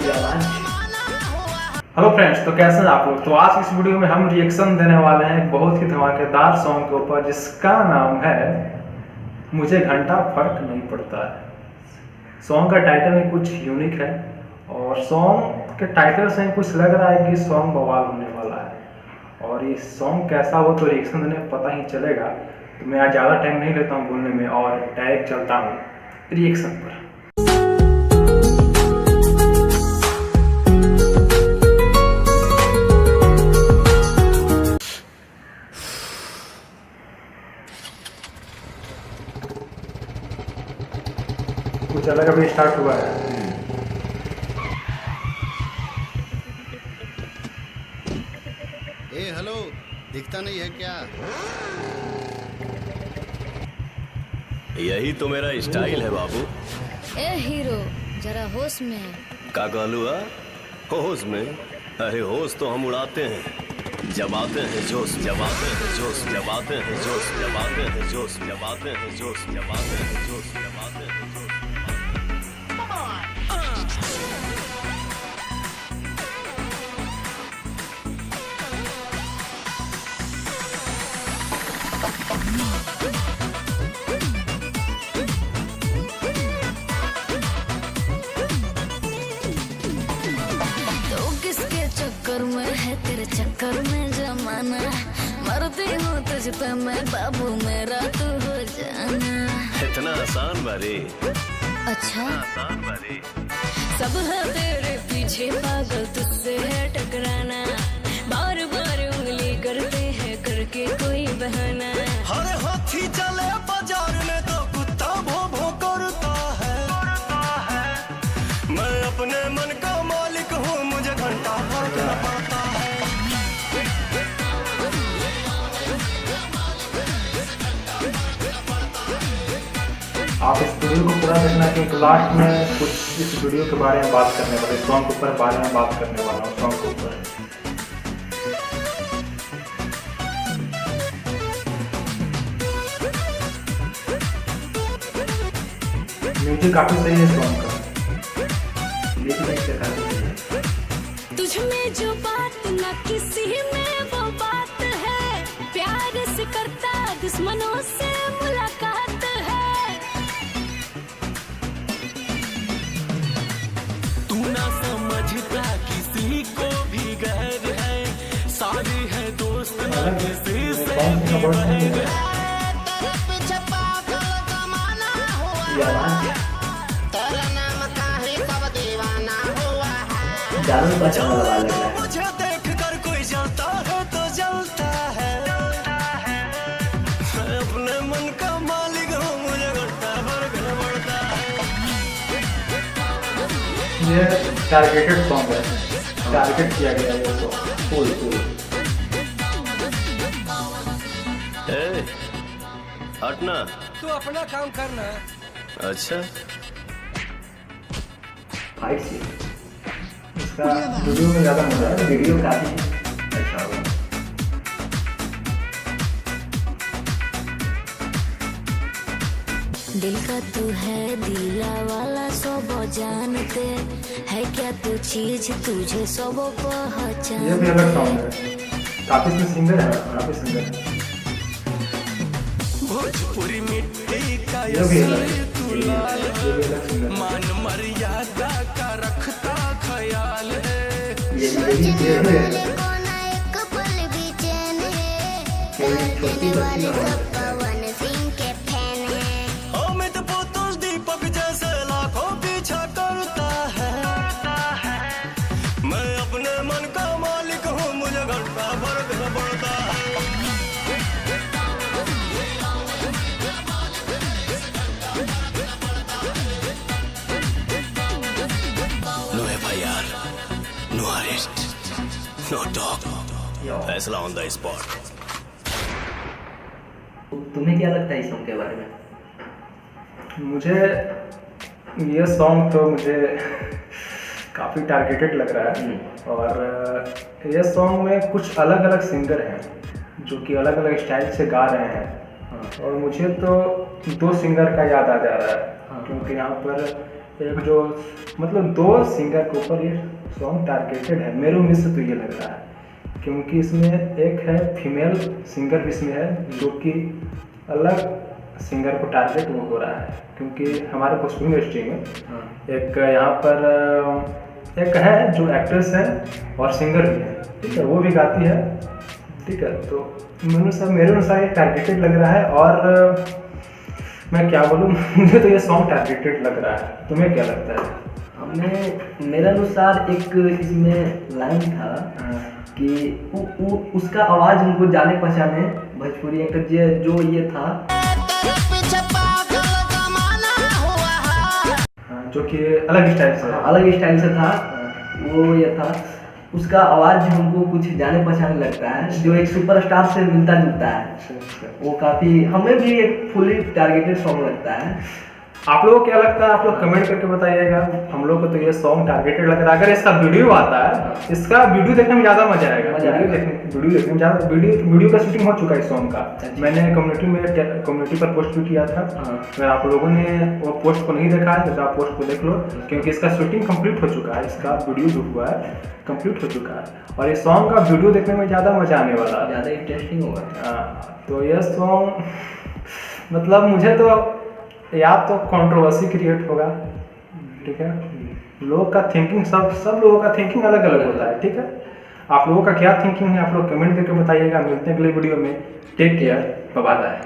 Hello friends, तो कैसे हैं आप लोग। तो आज इस वीडियो में हम रिएक्शन देने वाले हैं एक बहुत ही धमाकेदार सॉन्ग के ऊपर जिसका नाम है मुझे घंटा फर्क नहीं पड़ता है। सॉन्ग का टाइटल ही कुछ यूनिक है और सॉन्ग के टाइटल से कुछ लग रहा है कि सॉन्ग बवाल होने वाला है और ये सॉन्ग कैसा हो तो रिएक्शन देने में पता ही चलेगा। तो मैं आज ज़्यादा टाइम नहीं लेता हूँ बोलने में और डायरेक्ट चलता हूँ रिएक्शन पर। कुछ अलग अभी स्टार्ट हुआ है। हेलो, दिखता नहीं है क्या? यही तो मेरा स्टाइल है बाबू। ए हीरो, जरा होश में। का कहलू है? होश में? अरे होश तो हम उड़ाते हैं जब आते हैं जोश, जब आते हैं जोश, जब आते हैं जोश, जब आते हैं जोश, जब आते हैं जोश, जब आते हैं जोश, जब आते हैं जोश। चक्कर में है तेरे चक्कर में जमाना, मरती हूँ तुझ पे मैं बाबू, मेरा तू हो जाना। इतना आसान बारी? अच्छा आसान बारी। सब है तेरे पीछे पागल, तुझसे है टकराना, बार बार उंगली करते हैं करके कोई बहाना। हर हाथी चले बाजार में तो कुत्ता भो भो करता है। मैं अपने मन का मालिक हूँ, मुझे घंटा फर्क न पड़ता है। आप इस वीडियो को पूरा देखना क्योंकि लास्ट में कुछ इस वीडियो के बारे में बात करने वाले, सॉन्ग के ऊपर बारे में बात करने वाला हूँ। सॉन्ग के ऊपर म्यूजिक काफी सही है सॉन्ग का, तुझ में जो बात न किसी में वो बात है, प्यार से करता दुश्मनों से मुलाकात है। तू ना समझता किसी को भी गैर है, सारी है दोस्त ना किसी से भी बहर है। मुझे देख कर कोई जलता है तो जलता है। मैं अपने मन का मालिक हूँ, मुझे घंटा फर्क न पड़ता है। ये टारगेटेड सॉन्ग है, टारगेट किया गया है ये सॉन्ग फुल। हटना, तू अपना काम करना। अच्छा फाइट सीन इसका वीडियो में ज़्यादा मजा है, वीडियो काफी अच्छा होगा। दिल का तू है दिला वाला, सब जानते है क्या तू चीज, तुझे सब पहचान। ये भी अलग सॉन्ग है, काफी इसमें सिंगर है, काफी सिंगर है। भोजपुरी मिट्टी का ये भी अलग है, मान मर्यादा का रखता ख्याल है। अमित पुतुल दीपक जैसे लाखों पीछा करता है। मैं अपने मन का मालिक हूँ, मुझे घंटा फर्क न पड़ता है। No FIR, no arrest, no talk, फैसला ऑन द स्पॉट। तुम्हें क्या लगता है इस सॉन्ग के बारे में? मुझे ये सॉन्ग तो मुझे काफ़ी टारगेटेड लग रहा है और ये सॉन्ग में कुछ अलग अलग सिंगर हैं जो कि अलग अलग स्टाइल से गा रहे हैं और मुझे तो दो सिंगर का याद आ जा रहा है क्योंकि यहाँ पर एक जो मतलब 2 सिंगर के ऊपर ये सॉन्ग टारगेटेड है, मेरे उम्मीद से तो ये लग रहा है, क्योंकि इसमें एक है फीमेल सिंगर भी इसमें है जो कि अलग सिंगर को टारगेट वो हो रहा है, क्योंकि हमारे भोजपुरी इंडस्ट्री में एक यहाँ पर एक है जो एक्ट्रेस है और सिंगर भी है, ठीक है, वो भी गाती है, ठीक है। तो मेरे अनुसार ये टारगेटेड लग रहा है, और मैं क्या बोलूँ मुझे तो ये सॉन्ग टारगेटेड लग रहा है, तुम्हें क्या लगता है? हमें मेरे अनुसार एक इसमें लाइन था कि उसका आवाज़ हमको जाने पहचाने भोजपुरी एक्टर जो ये था, जो कि अलग स्टाइल से था, वो ये था, उसका आवाज़ हमको कुछ जाने पहचाने लगता है, जो एक सुपरस्टार से मिलता जुलता है। वो काफ़ी हमें भी एक फुली टारगेटेड सॉन्ग लगता है। आप लोगों को क्या लगता है? आप लोग कमेंट करके बताइएगा। हम लोग को तो ये सॉन्ग टारगेटेड लग रहा है। अगर इसका वीडियो आता है, इसका वीडियो देखने में ज़्यादा मजा आएगा। वीडियो देखने में ज़्यादा वीडियो का शूटिंग हो चुका है इस सॉन्ग का। मैंने कम्युनिटी पर पोस्ट भी किया था। अगर आप लोगों ने वो पोस्ट को नहीं देखा है तो आप पोस्ट को देख लो, क्योंकि इसका शूटिंग कंप्लीट हो चुका है। इसका वीडियो जो हुआ है कंप्लीट हो चुका है, और इस सॉन्ग का वीडियो देखने में ज़्यादा मजा आने वाला है, ज़्यादा इंटरेस्टिंग होगा। तो यह सॉन्ग मतलब मुझे तो या तो कंट्रोवर्सी क्रिएट होगा, ठीक है। लोग का थिंकिंग सब लोगों का थिंकिंग अलग अलग होता है, ठीक है। आप लोगों का क्या थिंकिंग है आप लोग कमेंट करके बताइएगा। मिलते हैं अगले वीडियो में। Take care, bye bye.